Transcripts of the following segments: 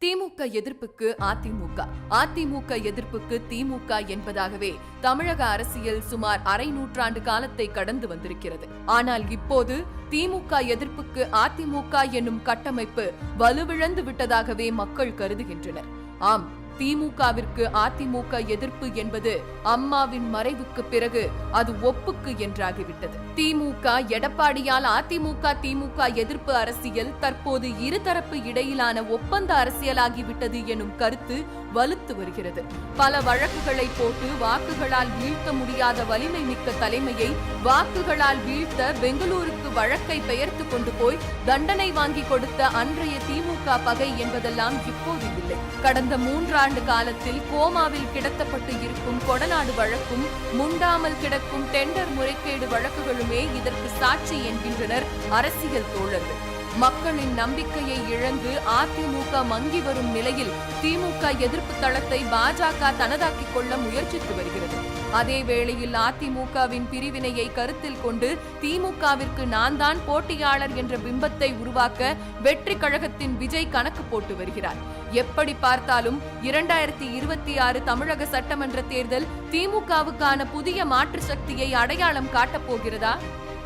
திமுக எதிர்ப்புக்கு அதிமுக எதிர்ப்புக்கு திமுக என்பதாகவே தமிழக அரசியல் சுமார் அரை நூற்றாண்டு காலத்தை கடந்து வந்திருக்கிறது. ஆனால் இப்போது திமுக எதிர்ப்புக்கு அதிமுக என்னும் கட்டமைப்பு வலுவிழந்து விட்டதாகவே மக்கள் கருதுகின்றனர். ஆம், திமுகவிற்கு அதிமுக எதிர்ப்பு என்பது அம்மாவின் மறைவுக்கு பிறகு அது ஒப்புக்கு என்றாகிவிட்டது. திமுக எடப்பாடியால் திமுக எதிர்ப்பு அரசியல் தற்போது இருதரப்பு இடையிலான ஒப்பந்த அரசியலாகிவிட்டது எனும் கருத்து வலுத்து வருகிறது. பல வழக்குகளை போட்டு வாக்குகளால் வீழ்த்த முடியாத வலிமை மிக்க தலைமையை வாக்குகளால் வீழ்த்த பெங்களூருக்கு வழக்கை பெயர்த்து கொண்டு போய் தண்டனை வாங்கி கொடுத்த அன்றைய திமுக பகை என்பதெல்லாம் இப்போது இல்லை. கடந்த 3 ஆண்டு காலத்தில் கோமாவில் கிடத்தப்பட்டு இருக்கும் கொடநாடு வழக்கும் முண்டாமல் கிடக்கும் டெண்டர் முறைகேடு வழக்குகளுமே இதற்கு சாட்சி என்கின்றனர் அரசியல் தோழர்கள். மக்களின் நம்பிக்கையை இழந்து அதிமுக மங்கி வரும் நிலையில் திமுக எதிர்ப்பு தளத்தை பாஜக தனதாக்கிக் கொள்ள முயற்சித்து வருகிறது. அதே வேளையில் அதிமுகவின் பிரிவினையை கருத்தில் கொண்டு திமுகவிற்கு நான் தான் போட்டியாளர் என்ற பிம்பத்தை உருவாக்க வெற்றி கழகத்தின் விஜய் கணக்கு போட்டு வருகிறார். எப்படி பார்த்தாலும் 2026 தமிழக சட்டமன்ற தேர்தல் திமுகவுக்கான புதிய மாற்று சக்தியை அடையாளம் காட்டப் போகிறதா,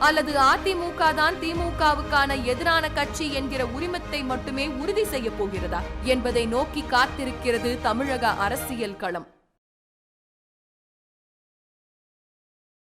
அல்லது அதிமுக தான் திமுகவுக்கான எதிரான கட்சி என்கிற உரிமத்தை மட்டுமே உறுதி செய்ய போகிறதா என்பதை நோக்கி காத்திருக்கிறது தமிழக அரசியல் களம்.